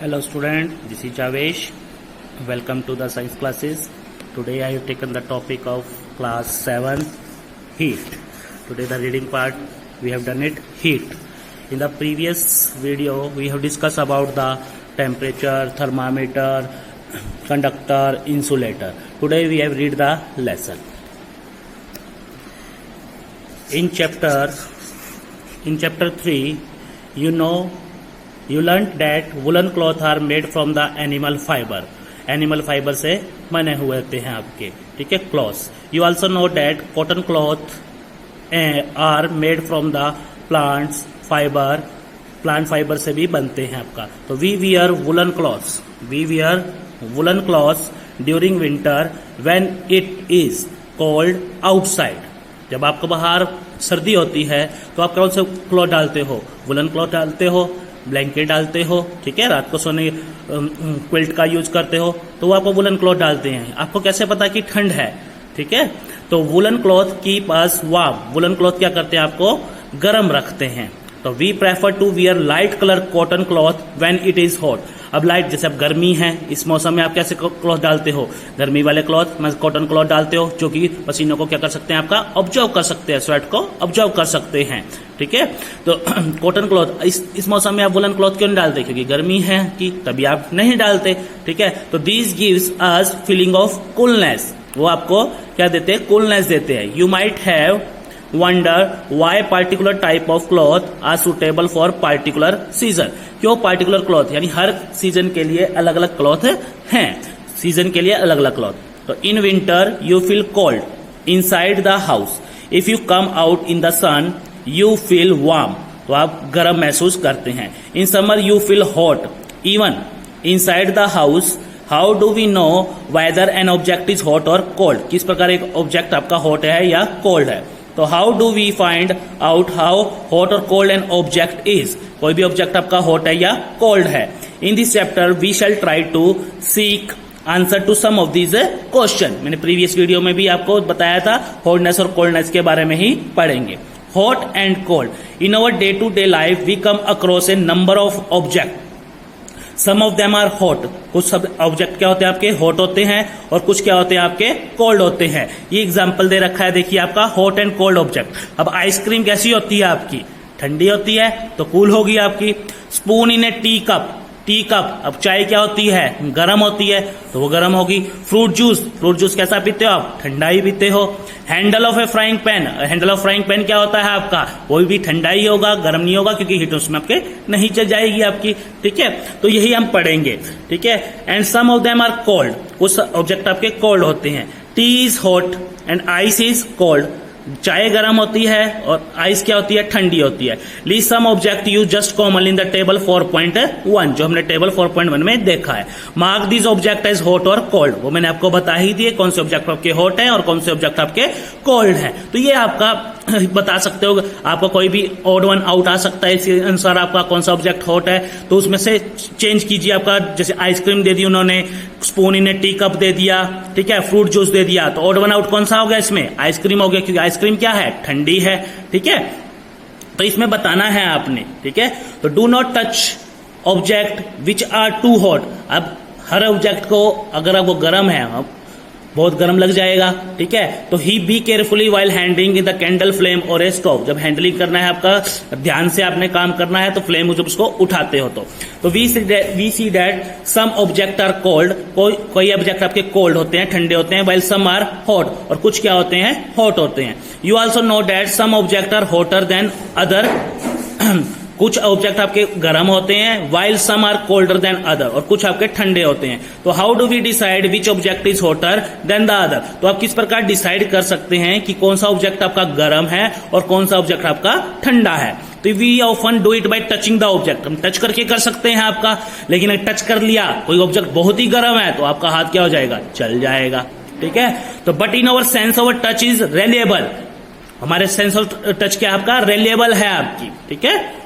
Hello student, this is Javesh. Welcome to the science classes. Today I have taken the topic of class 7 heat. Today the reading part we have done it heat. In the previous video we have discussed about the temperature, thermometer, conductor, insulator. Today we have read the lesson. In chapter 3 you learned that woolen cloth are made from the animal fiber. Animal fiber से बने हुए होते हैं आपके, ठीक है, clothes. You also know that cotton cloth are made from the plants fiber. Plant fiber से भी बनते हैं आपका. तो we wear woolen clothes during winter when it is cold outside. जब आपको बाहर सर्दी होती है तो आप कौन से क्लॉथ डालते हो? वुलन क्लॉथ डालते हो, ब्लैंकेट डालते हो, ठीक है, रात को सोने क्विल्ट का यूज करते हो तो वो आपको वुलन क्लॉथ डालते हैं. आपको कैसे पता कि ठंड है? ठीक है, तो वुलन क्लॉथ की पास वुलन क्लॉथ क्या करते हैं? आपको गर्म रखते हैं. तो we prefer to wear light colour cotton cloth when it is hot. अब लाइट, जैसे अब गर्मी है, इस मौसम में आप कैसे क्लॉथ डालते हो? गर्मी वाले क्लॉथ में कॉटन क्लॉथ डालते हो, जो कि पसीनों को क्या कर सकते हैं? आपका ऑब्जर्व कर सकते हैं, स्वेट को ऑब्जर्व कर सकते हैं. ठीक है, तो कॉटन क्लॉथ इस मौसम में आप वुलन क्लॉथ क्यों नहीं डालते? क्योंकि गर्मी है कि तभी आप नहीं डालते. ठीक है, तो this gives us feeling of coolness. वो आपको क्या देते हैं? कूलनेस देते हैं. You might have wonder why particular type of cloth are suitable for particular season. क्यों पार्टिकुलर क्लॉथ? यानी हर सीजन के लिए अलग अलग क्लॉथ हैं. सीजन के लिए अलग अलग क्लॉथ. तो in winter you feel cold inside the house. If you come out in the sun you feel warm. तो आप गर्म महसूस करते हैं. In summer you feel hot even inside the house. How do we know whether an object is hot और cold? किस प्रकार एक ऑब्जेक्ट आपका हॉट है या कोल्ड है? तो how do we find out how hot और कोल्ड एन ऑब्जेक्ट इज? कोई भी ऑब्जेक्ट आपका हॉट है या कोल्ड है. In this chapter we shall try to seek answer to some of these question. मैंने प्रीवियस वीडियो में भी आपको बताया था, हॉटनेस और कोल्डनेस के बारे में ही पढ़ेंगे. Hot and cold. In our day to day life we come across a number of object. Some of them are hot. कुछ सब ऑब्जेक्ट क्या होते हैं? आपके हॉट होते हैं और कुछ क्या होते हैं? आपके कोल्ड होते हैं. ये एग्जांपल दे रखा है, देखिए आपका हॉट एंड कोल्ड ऑब्जेक्ट. अब आइसक्रीम कैसी होती है? आपकी ठंडी होती है तो कूल होगी आपकी. Spoon in a tea cup. अब चाय क्या होती है? गर्म होती है तो वो गर्म होगी. फ्रूट जूस कैसा पीते हो आप? ठंडा ही पीते हो. Handle of A frying pan क्या होता है आपका? वो भी ठंडा ही होगा, गर्म नहीं होगा, क्योंकि हीट उसमें आपके नहीं चल जाएगी आपकी. ठीक है, तो यही हम पढ़ेंगे. ठीक है, and some of them are cold. कुछ ऑब्जेक्ट आपके कोल्ड होते हैं. Tea is hot and ice is cold. चाय गर्म होती है और आइस क्या होती है? ठंडी होती है. List some object use just common in the table 4.1, जो हमने टेबल 4.1 में देखा है. Mark this object as hot और कोल्ड. वो मैंने आपको बता ही दिए कौन से ऑब्जेक्ट आपके हॉट है और कौन से ऑब्जेक्ट आपके कोल्ड है. तो ये आपका बता सकते हो. आपका कोई भी ऑड वन आउट आ सकता है इसके अनुसार आपका कौन सा ऑब्जेक्ट हॉट है, तो उसमें से चेंज कीजिए. आपका जैसे आइसक्रीम दे दी उन्होंने, spoon in a tea cup दे दिया, ठीक है, फ्रूट जूस दे दिया, तो ऑड वन आउट कौन सा हो गया? इसमें आइसक्रीम हो गया, क्योंकि आइसक्रीम क्या है? ठंडी है. ठीक है, तो इसमें बताना है आपने. ठीक है, तो do not touch object which are too hot. अब हर ऑब्जेक्ट को अगर वो गर्म है, बहुत गर्म लग जाएगा. ठीक है, तो he be carefully while handling in the candle flame और ए स्टोव. जब हैंडलिंग करना है आपका, ध्यान से आपने काम करना है, तो फ्लेम जब उसको उठाते हो तो we see that some object are cold. कोई ऑब्जेक्ट आपके कोल्ड होते हैं, ठंडे होते हैं, वाइल सम आर हॉट, और कुछ क्या होते हैं? हॉट होते हैं. You also know that some object are hotter than other. कुछ ऑब्जेक्ट आपके गर्म होते हैं, while some are colder than other, और कुछ आपके ठंडे होते हैं. तो how do we decide which object is hotter than the other? तो आप किस प्रकार डिसाइड कर सकते हैं कि कौन सा ऑब्जेक्ट आपका गर्म है और कौन सा ऑब्जेक्ट आपका ठंडा है? तो we often do it by touching the object. हम टच करके कर सकते हैं आपका, लेकिन अगर टच कर लिया, कोई ऑब्जेक्ट बहुत ही गर्म है, तो आपका हाथ क्या हो जाएगा? चल जाएगा. ठीक है, तो but in our sense of touch is reliable. हमारे सेंस ऑफ टच क्या आपका? रिलायबल है आपकी. ठीक है,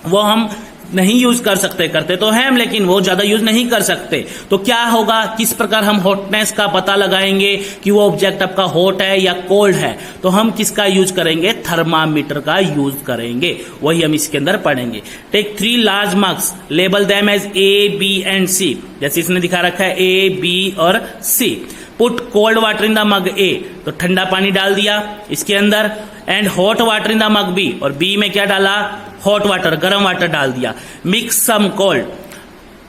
वो हम नहीं यूज कर सकते, करते तो हैं लेकिन वो ज्यादा यूज नहीं कर सकते। तो क्या होगा, किस प्रकार हम हॉटनेस का पता लगाएंगे कि वो ऑब्जेक्ट आपका हॉट है या कोल्ड है? तो हम किसका यूज करेंगे? थर्मामीटर का यूज करेंगे। वही हम इसके अंदर पढ़ेंगे। Take 3 large mugs, label them as A, B and C। जैसे इसने दिखा रखा है A, B और C। Put cold water in the mug A, तो ठंडा पानी डाल दिया इसके अंदर, and hot water in the mug B, और B में क्या डाला? हॉट वाटर, गर्म वाटर डाल दिया। Mix some cold,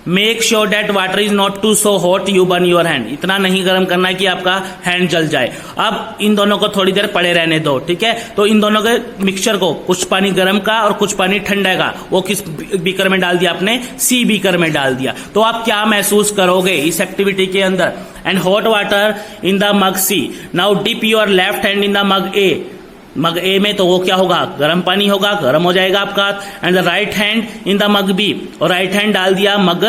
make sure that water is not too so hot you burn your hand. इतना नहीं गर्म करना है कि आपका हैंड जल जाए। अब इन दोनों को थोड़ी देर पड़े रहने दो, ठीक है। तो इन दोनों के मिक्सचर को, कुछ पानी गर्म का और कुछ पानी ठंडे का, वो किस बीकर में डाल दिया आपने? C बीकर में डाल दिया। तो आप क्या महसूस करोगे इस एक्टिविटी के अंदर? And hot water in the mug C, now dip your left hand in the mug A। Mug A में तो वो क्या होगा? गर्म पानी होगा, गर्म हो जाएगा आपका। And the right hand in the mug B, और राइट हैंड डाल दिया मग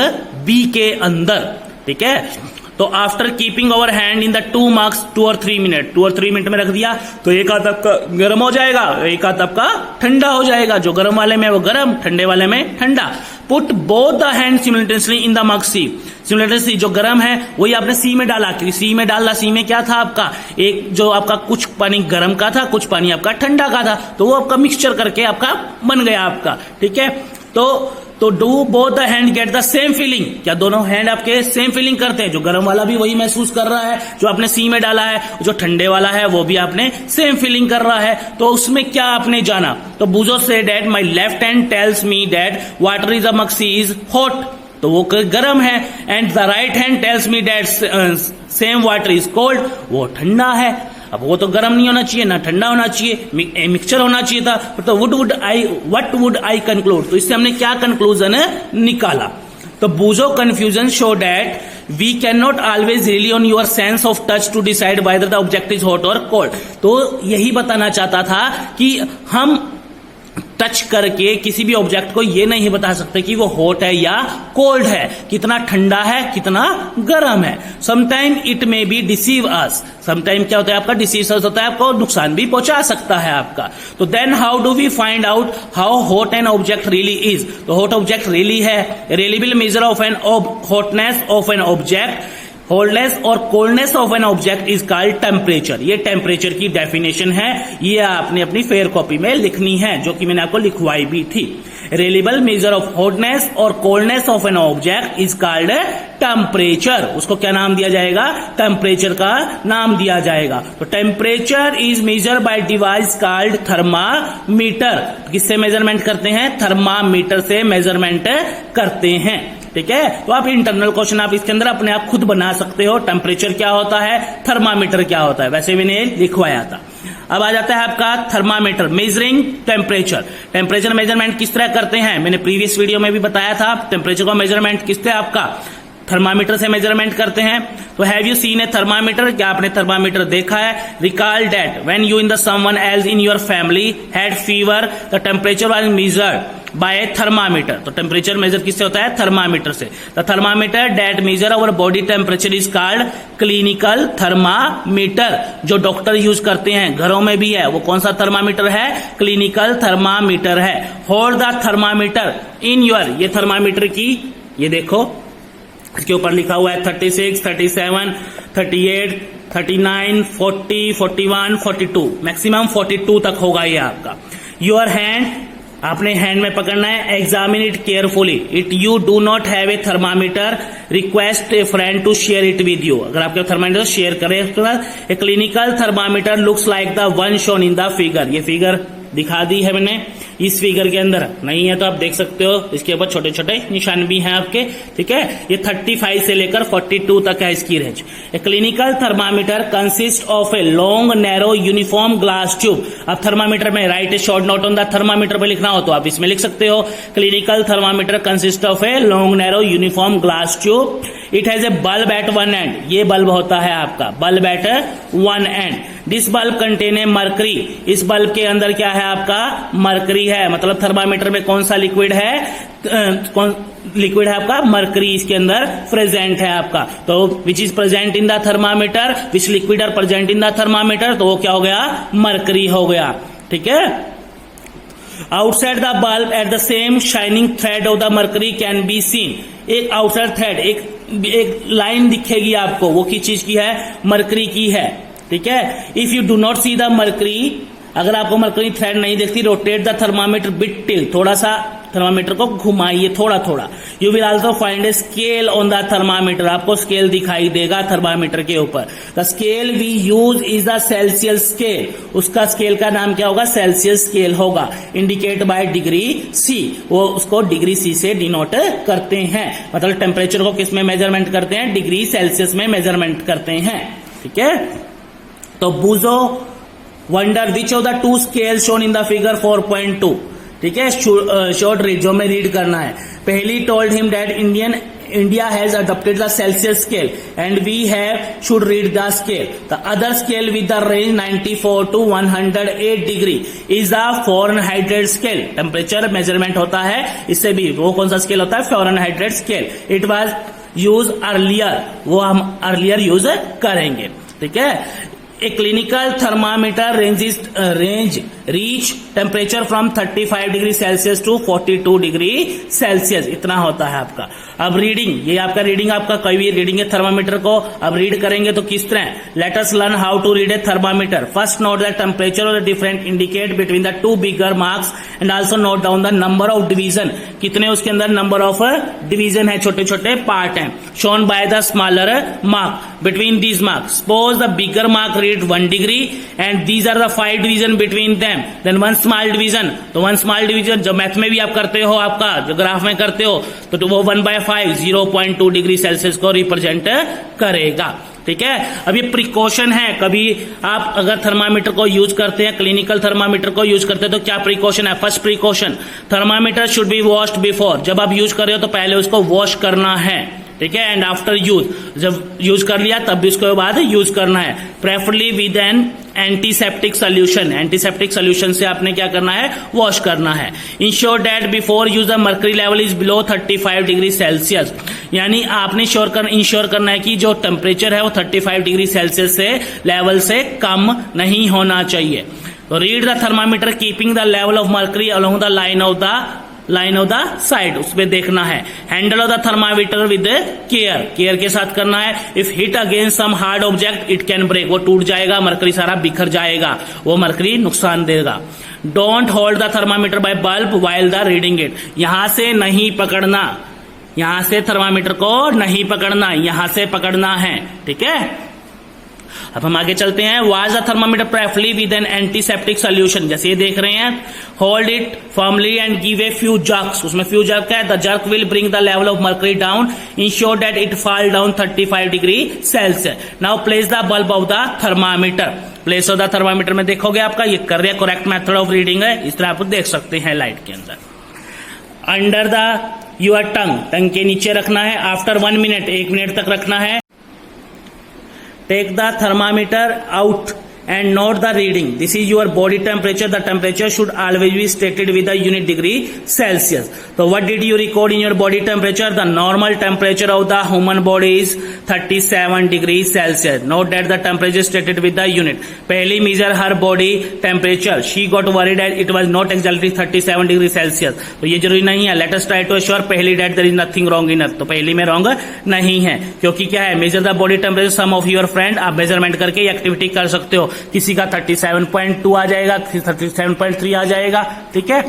B के अंदर, ठीक है। तो after keeping our hand in the 2 mugs 2 और 3 मिनट, 2 और 3 मिनट में रख दिया, तो एक हाथ आपका गर्म हो जाएगा, एक हाथ आपका ठंडा हो जाएगा। जो गर्म वाले में वो गर्म, ठंडे वाले में ठंडा। Put both the hand simultaneously in the mug C, simultaneously जो गर्म है वही आपने C में डाला, क्योंकि C में डालना, C में क्या था आपका? एक जो आपका कुछ पानी गर्म का था, कुछ पानी आपका ठंडा का था, तो वो आपका मिक्सचर करके आपका बन गया आपका, ठीक है। तो do both the hand get the same feeling, क्या दोनों हैंड आपके सेम फीलिंग करते हैं? जो गर्म वाला भी वही महसूस कर रहा है जो आपने C में डाला है, जो ठंडे वाला है वो भी आपने सेम फीलिंग कर रहा है। तो उसमें क्या आपने जाना? तो Boojho say that my left hand tells me that water is a mug C is hot, तो वो गर्म है। And the right hand tells me that same water is cold, वो ठंडा है। अब वो तो गर्म नहीं होना चाहिए ना ठंडा होना चाहिए, मिक्सचर होना चाहिए था। तो व्हाट वुड आई कंक्लूड, तो इससे हमने क्या कंक्लूजन निकाला? तो Boojho confusion show that we can not always rely on your sense of touch to decide whether the object is hot और कोल्ड। तो यही बताना चाहता था कि हम टच करके किसी भी ऑब्जेक्ट को ये नहीं बता सकते कि वो हॉट है या कोल्ड है, कितना ठंडा है कितना गर्म है। Sometime it may be deceive us, sometime क्या होता है आपका? डिसीव होता है, आपको नुकसान भी पहुंचा सकता है आपका। तो then how do we find out how hot an object really is? तो हॉट ऑब्जेक्ट रियली है, reliable measure of an hotness of an object, hotness और coldness of an object is called temperature. ये temperature की definition है, ये आपने अपनी fair copy में लिखनी है, जो कि मैंने आपको लिखवाई भी थी। रिलेबल मेजर ऑफ हॉटनेस और coldness of an object is called temperature. उसको क्या नाम दिया जाएगा? टेम्परेचर का नाम दिया जाएगा। तो temperature is measure by device called thermometer. किससे मेजरमेंट करते हैं? थर्मामीटर से मेजरमेंट करते हैं, ठीक है। तो आप इंटरनल क्वेश्चन आप इसके अंदर अपने आप खुद बना सकते हो। टेम्परेचर क्या होता है, थर्मामीटर क्या होता है, वैसे मैंने लिखवाया था। अब आ जाता है आपका thermometer, measuring temperature. Temperature measurement किस तरह करते हैं, मैंने प्रीवियस वीडियो में भी बताया था। टेम्परेचर का मेजरमेंट किस तरह आपका थर्मामीटर से मेजरमेंट करते हैं। तो have you seen a thermometer, क्या आपने थर्मामीटर देखा है? Recall that when you in the someone else in your family had fever the temperature was measured by a thermometer. तो टेम्परेचर मेजर किससे होता है? थर्मामीटर से। The thermometer that measure our body temperature is called clinical thermometer. जो doctor use करते हैं, घरों में भी है, वो कौन सा थर्मामीटर है? क्लिनिकल थर्मामीटर है। Hold the thermometer in your, ये थर्मामीटर की, ये देखो इसके ऊपर लिखा हुआ है 36, 37, 38, 39, 40, 41, 42, मैक्सिमम 42 तक होगा ये आपका। योर हैंड, आपने हैंड में पकड़ना है। Examine it carefully, it you do not have a thermometer request a friend to share it with you. अगर आपके थर्मामीटर शेयर करें। A clinical thermometer looks like the one shown in the figure. ये figure दिखा दी है मैंने, इस figure के अंदर नहीं है तो आप देख सकते हो, इसके ऊपर छोटे छोटे निशान भी हैं आपके, ठीक है। ये 35 से लेकर 42 तक है इसकी range. A clinical thermometer consist of a long narrow uniform glass tube. अब थर्मामीटर में write a short note on the thermometer पे लिखना हो तो आप इसमें लिख सकते हो, clinical thermometer consist of a long narrow uniform glass tube. It has a bulb at one end, ये बल्ब होता है आपका, bulb at one end. This bulb contain a mercury, इस बल्ब के अंदर क्या है आपका? मरकरी है। मतलब थर्मामीटर में कौन सा लिक्विड है? कौन लिक्विड है आपका? मरकरी इसके अंदर प्रेजेंट है आपका। तो which is present in the thermometer, which liquid are present in the thermometer, तो वो क्या हो गया? मरकरी हो गया, ठीक है। Outside the bulb at the same shining thread of the mercury can be seen. एक आउटसाइड थ्रेड, एक लाइन दिखेगी आपको, वो किस चीज की है? मर्करी की है, ठीक है। If you do not see the mercury, अगर आपको मर्करी थ्रेड नहीं दिखती, rotate the thermometer bit till, थोड़ा सा थर्मामीटर को घुमाइए थोड़ा थोड़ा। You will also find a scale on the thermometer, आपको स्केल दिखाई देगा थर्मामीटर के ऊपर। The scale we use is the Celsius scale, उसका स्केल का नाम क्या होगा? सेल्सियस स्केल होगा। इंडिकेट बाय डिग्री सी, वो उसको डिग्री सी से डिनोट करते हैं, मतलब टेम्परेचर को किस में मेजरमेंट करते हैं? डिग्री सेल्सियस में मेजरमेंट करते हैं, ठीक है। तो Boojho wonder which of the two scale shown in the figure 4.2, ठीक है। शॉर्ट रीड जो में रीड करना है। पहली told him that India has adopted the Celsius scale and we have should read the scale. The other scale with the range 94 to 108 degree is the Fahrenheit scale. Temperature measurement होता है इससे भी। वो कौन सा स्केल होता है? Fahrenheit scale. It was use earlier, वो हम अर्लियर यूज करेंगे, ठीक है। A clinical thermometer range reach temperature from 35 degree Celsius to 42 degree Celsius, इतना होता है आपका। अब रीडिंग, ये आपका रीडिंग, आपका कोई भी रीडिंग है थर्मामीटर को अब रीड करेंगे तो किस तरह? Let us learn how to read a thermometer. First note the temperature of the different indicate between the two bigger marks and also note down the number of division, कितने उसके अंदर number of division है, छोटे छोटे part हैं, shown by the smaller mark between these marks. Suppose the bigger mark read 1 degree and these are the 5 division between them, then 1 small division. तो 1 small division जब math में भी आप करते हो, आपका जो ग्राफ में करते हो, तो वो 1/5 0.2 डिग्री सेल्सियस को रिप्रेजेंट करेगा, ठीक है। अब ये प्रिकॉशन है, कभी आप अगर थर्मामीटर को यूज करते हैं, क्लिनिकल थर्मामीटर को यूज करते हैं, तो क्या प्रिकॉशन है? First precaution, thermometer should be washed before, जब आप यूज कर रहे हो तो पहले उसको वॉश करना है, ठीक है। एंड आफ्टर यूज, जब यूज कर लिया तब भी उसके बाद यूज करना है, preferably with N antiseptic solution. Antiseptic solution से आपने क्या करना है? वॉश करना है। Ensure that before use the mercury level is below 35 degree Celsius, यानी आपने इंश्योर करना है कि जो टेम्परेचर है वो 35 डिग्री सेल्सियस से लेवल से कम नहीं होना चाहिए। तो read the thermometer keeping the level of mercury along the line of the side, उसमें देखना है। Handle of the thermometer with care के साथ करना है। If hit against some hard object it can break, वो टूट जाएगा, मर्करी सारा बिखर जाएगा, वो मर्करी नुकसान देगा। Don't hold the thermometer by bulb while the reading it, यहां से नहीं पकड़ना, यहां से थर्मामीटर को नहीं पकड़ना, यहां से पकड़ना है, ठीक है। अब हम आगे चलते हैं। Wash the thermometer preferably with N antiseptic solution, जैसे ये देख रहे हैं। Hold it firmly and give a few jerks, उसमें फ्यू जर्क है। The jerk will bring the level of mercury down, ensure that it fall down 35 degree Celsius. Now place the bulb of the thermometer, place of the thermometer में देखोगे आपका ये कर रहे correct method of reading है, इस तरह आप देख सकते हैं लाइट के अंदर। अंडर द योर टंग के नीचे रखना है। आफ्टर 1 मिनट, 1 मिनट तक रखना है। Take the thermometer out and note the reading. This is your body temperature. The temperature should always be stated with the unit degree Celsius. So what did you record in your body temperature? The normal temperature of the human body is 37 degrees Celsius. Note that the temperature stated with the unit. पहली measure her body temperature. She got worried that it was not exactly 37 degrees Celsius. तो ये जरूरी नहीं है। Let us try to assure पहली that there is nothing wrong in her. तो पहली में wrong नहीं है, क्योंकि क्या है? Measure the body temperature. Some of your friend आप measurement करके ये activity कर सकते हो। किसी का 37.2 आ जाएगा, 37.3 आ जाएगा, ठीक है।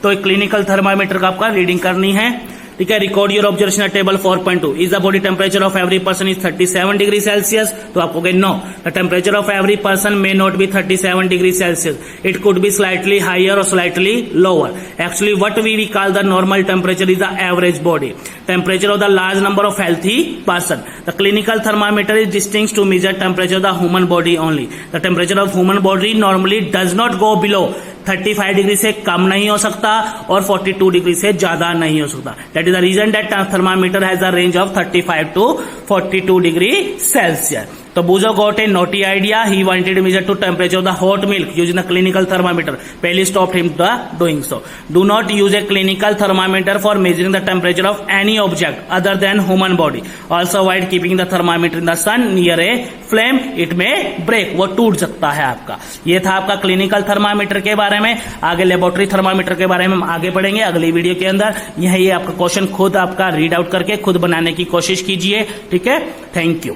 तो एक क्लिनिकल थर्मामीटर का आपका रीडिंग करनी है, ठीक है। Record your observation table 4.2 is the body temperature of every person is 37 degree Celsius. तो आपको कहें no, the temperature of every person may not be 37 degree Celsius, it could be slightly higher और slightly lower. Actually what we call the normal temperature is the average body temperature of the large number of healthy person. The clinical thermometer is distinct to measure temperature of the human body only. The temperature of human body normally does not go below 35 degree से कम नहीं हो सकता और 42 degree से ज्यादा नहीं हो सकता। That is the reason that thermometer has a range of 35 to 42 degree Celsius. तो Buzo got a naughty idea. He wanted to measure to temperature of the hot milk using the clinical thermometer. Paley stopped him the doing so. Do not use a clinical thermometer for measuring the temperature of any object other than human body. Also avoid keeping the thermometer in the sun near a flame. It may break. वो टूट सकता है आपका। ये था आपका clinical thermometer के बारे में। आगे लेबोरेटरी थर्मामीटर के बारे में हम आगे पढ़ेंगे अगली वीडियो के अंदर। यह आपका क्वेश्चन खुद आपका रीड आउट करके खुद बनाने की कोशिश कीजिए। ठीक है, थैंक यू।